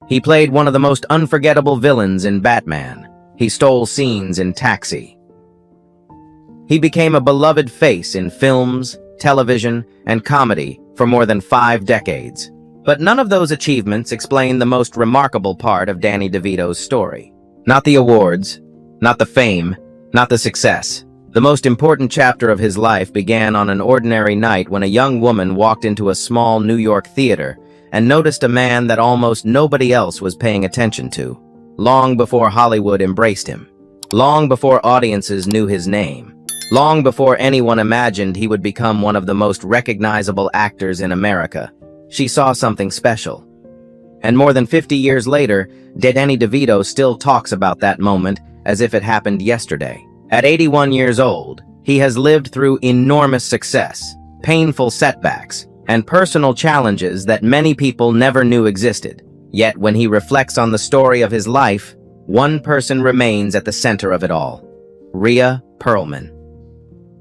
He played one of the most unforgettable villains in Batman. He stole scenes in Taxi. He became a beloved face in films, television, and comedy for more than 5 decades. But none of those achievements explain the most remarkable part of Danny DeVito's story. Not the awards, not the fame, not the success. The most important chapter of his life began on an ordinary night when a young woman walked into a small New York theater and noticed a man that almost nobody else was paying attention to, long before Hollywood embraced him, long before audiences knew his name, long before anyone imagined he would become one of the most recognizable actors in America. She saw something special. And more than 50 years later, Danny DeVito still talks about that moment as if it happened yesterday. At 81 years old, he has lived through enormous success, painful setbacks, and personal challenges that many people never knew existed. Yet when he reflects on the story of his life, one person remains at the center of it all: Rhea Perlman,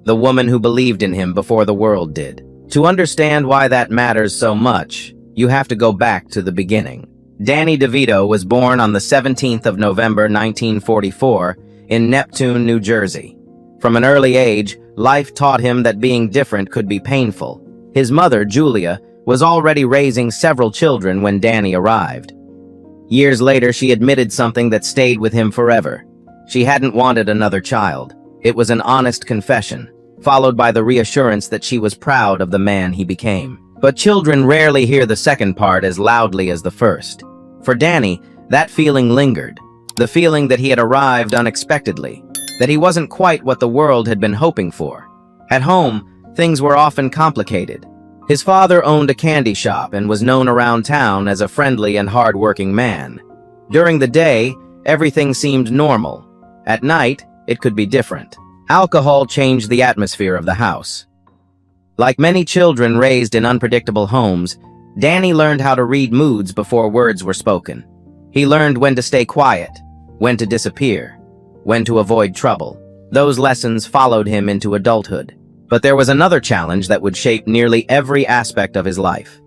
the woman who believed in him before the world did. To understand why that matters so much, you have to go back to the beginning. Danny DeVito was born on the 17th of November 1944 in Neptune, New Jersey. From an early age, life taught him that being different could be painful. His mother, Julia, was already raising several children when Danny arrived. Years later, she admitted something that stayed with him forever. She hadn't wanted another child. It was an honest confession, followed by the reassurance that she was proud of the man he became. But children rarely hear the second part as loudly as the first. For Danny, that feeling lingered. The feeling that he had arrived unexpectedly, that he wasn't quite what the world had been hoping for. At home, things were often complicated. His father owned a candy shop and was known around town as a friendly and hard-working man. During the day, everything seemed normal. At night, it could be different. Alcohol changed the atmosphere of the house. Like many children raised in unpredictable homes, Danny learned how to read moods before words were spoken. He learned when to stay quiet, when to disappear, when to avoid trouble. Those lessons followed him into adulthood. But there was another challenge that would shape nearly every aspect of his life.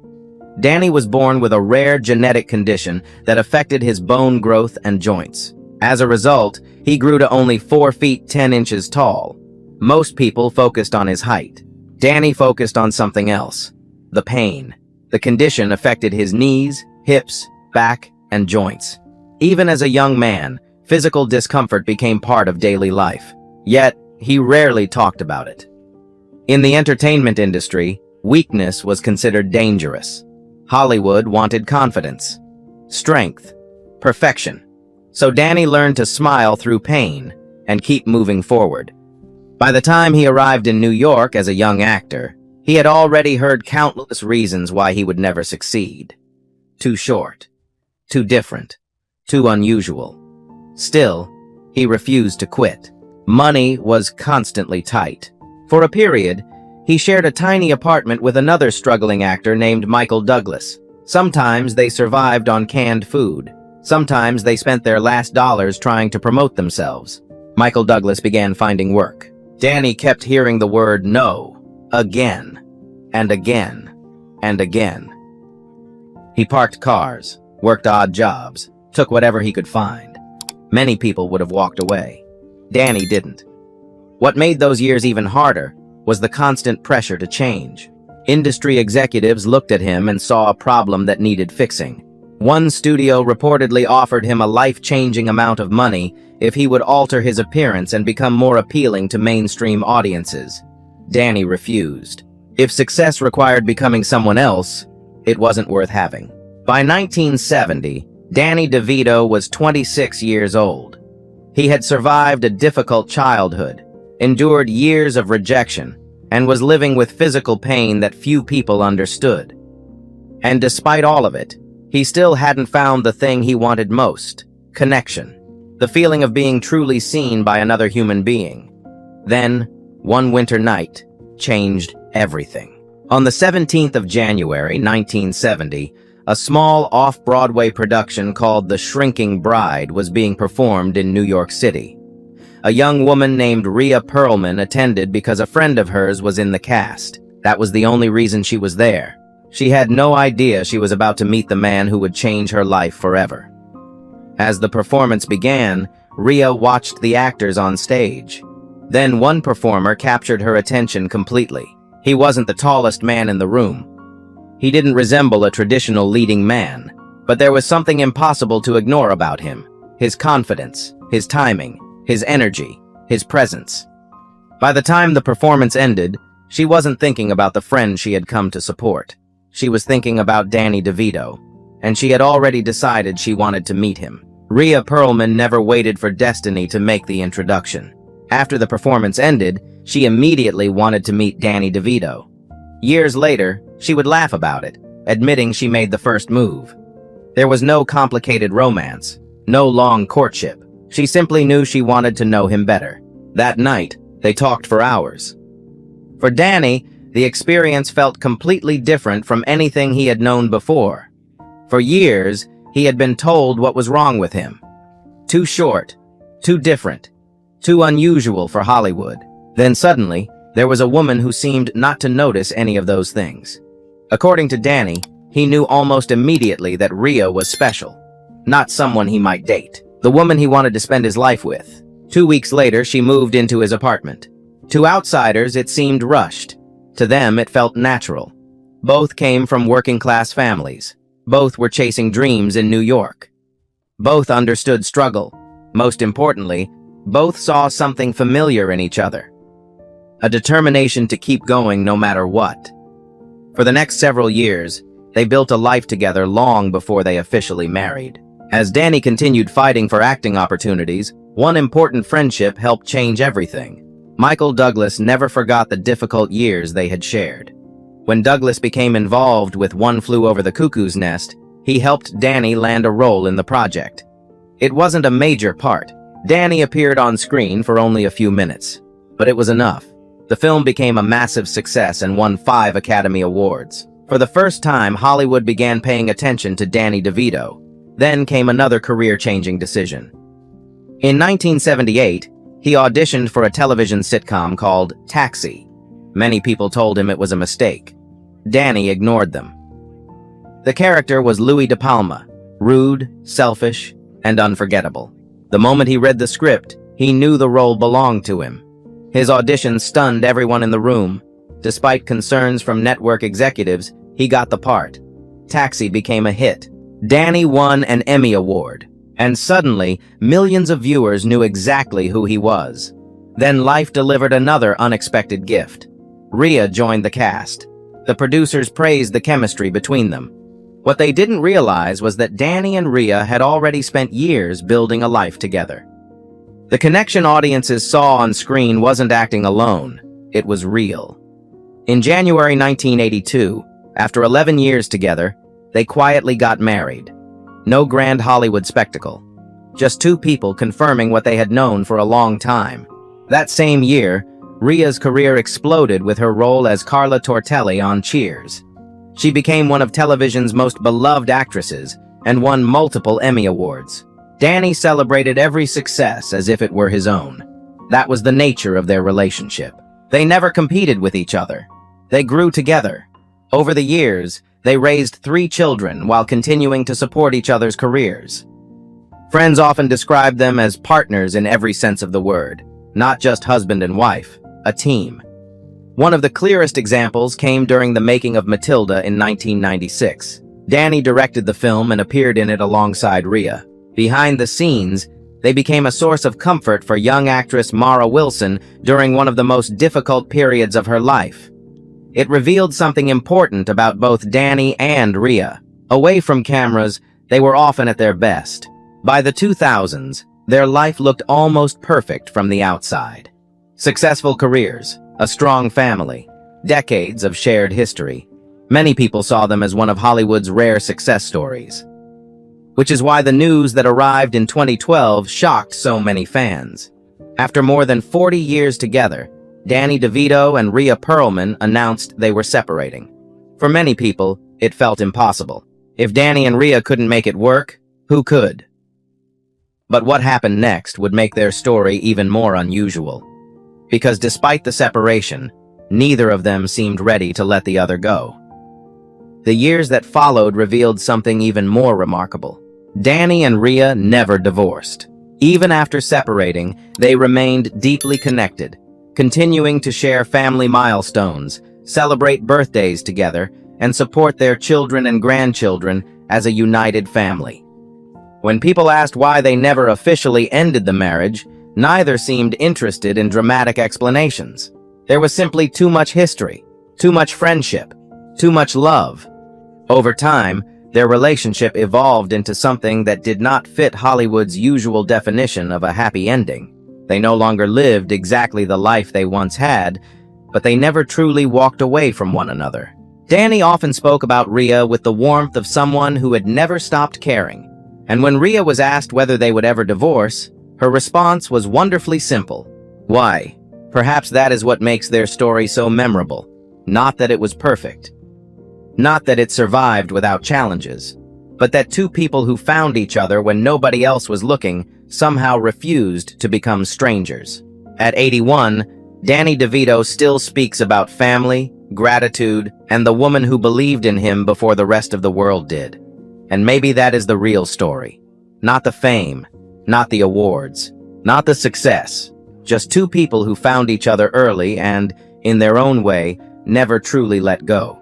Danny was born with a rare genetic condition that affected his bone growth and joints. As a result, he grew to only 4 feet 10 inches tall. Most people focused on his height. Danny focused on something else: the pain. The condition affected his knees, hips, back, and joints. Even as a young man, physical discomfort became part of daily life. Yet, he rarely talked about it. In the entertainment industry, weakness was considered dangerous. Hollywood wanted confidence, strength, perfection. So Danny learned to smile through pain and keep moving forward. By the time he arrived in New York as a young actor, he had already heard countless reasons why he would never succeed. Too short, too different, too unusual. Still, he refused to quit. Money was constantly tight. For a period, he shared a tiny apartment with another struggling actor named Michael Douglas. Sometimes they survived on canned food. Sometimes they spent their last dollars trying to promote themselves. Michael Douglas began finding work. Danny kept hearing the word no, again, and again, and again. He parked cars, worked odd jobs, took whatever he could find. Many people would have walked away. Danny didn't. What made those years even harder was the constant pressure to change. Industry executives looked at him and saw a problem that needed fixing. One studio reportedly offered him a life-changing amount of money if he would alter his appearance and become more appealing to mainstream audiences. Danny refused. If success required becoming someone else, it wasn't worth having. By 1970, Danny DeVito was 26 years old. He had survived a difficult childhood, endured years of rejection, and was living with physical pain that few people understood. And despite all of it, he still hadn't found the thing he wanted most: connection. The feeling of being truly seen by another human being. Then, one winter night changed everything. On the 17th of January, 1970, a small off-Broadway production called The Shrinking Bride was being performed in New York City. A young woman named Rhea Perlman attended because a friend of hers was in the cast. That was the only reason she was there. She had no idea she was about to meet the man who would change her life forever. As the performance began, Rhea watched the actors on stage. Then one performer captured her attention completely. He wasn't the tallest man in the room. He didn't resemble a traditional leading man, but there was something impossible to ignore about him. His confidence, his timing, his energy, his presence. By the time the performance ended, she wasn't thinking about the friend she had come to support. She was thinking about Danny DeVito, and she had already decided she wanted to meet him. Rhea Perlman never waited for destiny to make the introduction. After the performance ended, she immediately wanted to meet Danny DeVito. Years later, she would laugh about it, admitting she made the first move. There was no complicated romance, no long courtship. She simply knew she wanted to know him better. That night, they talked for hours. For Danny, the experience felt completely different from anything he had known before. For years, he had been told what was wrong with him. Too short, too different, too unusual for Hollywood. Then suddenly, there was a woman who seemed not to notice any of those things. According to Danny, he knew almost immediately that Rhea was special, not someone he might date, the woman he wanted to spend his life with. 2 weeks later, she moved into his apartment. To outsiders, it seemed rushed. To them, it felt natural. Both came from working-class families. Both were chasing dreams in New York. Both understood struggle. Most importantly, both saw something familiar in each other. A determination to keep going no matter what. For the next several years, they built a life together long before they officially married. As Danny continued fighting for acting opportunities, one important friendship helped change everything. Michael Douglas never forgot the difficult years they had shared. When Douglas became involved with One Flew Over the Cuckoo's Nest, he helped Danny land a role in the project. It wasn't a major part. Danny appeared on screen for only a few minutes, but it was enough. The film became a massive success and won 5 Academy Awards. For the first time, Hollywood began paying attention to Danny DeVito. Then came another career-changing decision. In 1978, he auditioned for a television sitcom called Taxi. Many people told him it was a mistake. Danny ignored them. The character was Louis De Palma, rude, selfish, and unforgettable. The moment he read the script, he knew the role belonged to him. His audition stunned everyone in the room. Despite concerns from network executives, he got the part. Taxi became a hit. Danny won an Emmy Award. And suddenly, millions of viewers knew exactly who he was. Then life delivered another unexpected gift. Rhea joined the cast. The producers praised the chemistry between them. What they didn't realize was that Danny and Rhea had already spent years building a life together. The connection audiences saw on screen wasn't acting alone. It was real. In January 1982, after 11 years together, they quietly got married. No grand Hollywood spectacle. Just 2 people confirming what they had known for a long time. That same year, Rhea's career exploded with her role as Carla Tortelli on Cheers. She became one of television's most beloved actresses and won multiple Emmy Awards. Danny celebrated every success as if it were his own. That was the nature of their relationship. They never competed with each other. They grew together. Over the years, they raised 3 children while continuing to support each other's careers. Friends often describe them as partners in every sense of the word, not just husband and wife, a team. One of the clearest examples came during the making of Matilda in 1996. Danny directed the film and appeared in it alongside Rhea. Behind the scenes, they became a source of comfort for young actress Mara Wilson during one of the most difficult periods of her life. It revealed something important about both Danny and Rhea. Away from cameras, they were often at their best. By the 2000s, their life looked almost perfect from the outside. Successful careers, a strong family, decades of shared history. Many people saw them as one of Hollywood's rare success stories. Which is why the news that arrived in 2012 shocked so many fans. After more than 40 years together, Danny DeVito and Rhea Perlman announced they were separating. For many people, it felt impossible. If Danny and Rhea couldn't make it work, who could? But what happened next would make their story even more unusual. Because despite the separation, neither of them seemed ready to let the other go. The years that followed revealed something even more remarkable. Danny and Rhea never divorced. Even after separating, they remained deeply connected, continuing to share family milestones, celebrate birthdays together, and support their children and grandchildren as a united family. When people asked why they never officially ended the marriage, neither seemed interested in dramatic explanations. There was simply too much history, too much friendship, too much love. Over time, their relationship evolved into something that did not fit Hollywood's usual definition of a happy ending. They no longer lived exactly the life they once had, but they never truly walked away from one another. Danny often spoke about Rhea with the warmth of someone who had never stopped caring. And when Rhea was asked whether they would ever divorce, her response was wonderfully simple. Why? Perhaps that is what makes their story so memorable. Not that it was perfect. Not that it survived without challenges. But that two people who found each other when nobody else was looking somehow refused to become strangers. At 81, Danny DeVito still speaks about family, gratitude, and the woman who believed in him before the rest of the world did. And maybe that is the real story. Not the fame, not the awards, not the success. Just two people who found each other early and, in their own way, never truly let go.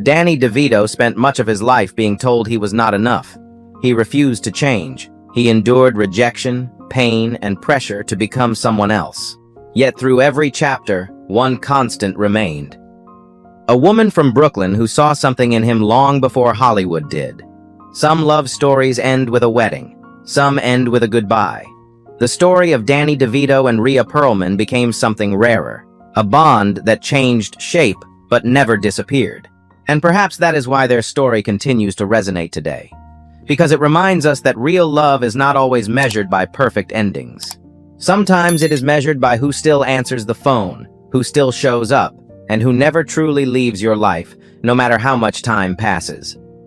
Danny DeVito spent much of his life being told he was not enough. He refused to change. He endured rejection, pain, and pressure to become someone else. Yet through every chapter, one constant remained. A woman from Brooklyn who saw something in him long before Hollywood did. Some love stories end with a wedding. Some end with a goodbye. The story of Danny DeVito and Rhea Perlman became something rarer. A bond that changed shape but never disappeared. And perhaps that is why their story continues to resonate today. Because it reminds us that real love is not always measured by perfect endings. Sometimes it is measured by who still answers the phone, who still shows up, and who never truly leaves your life, no matter how much time passes.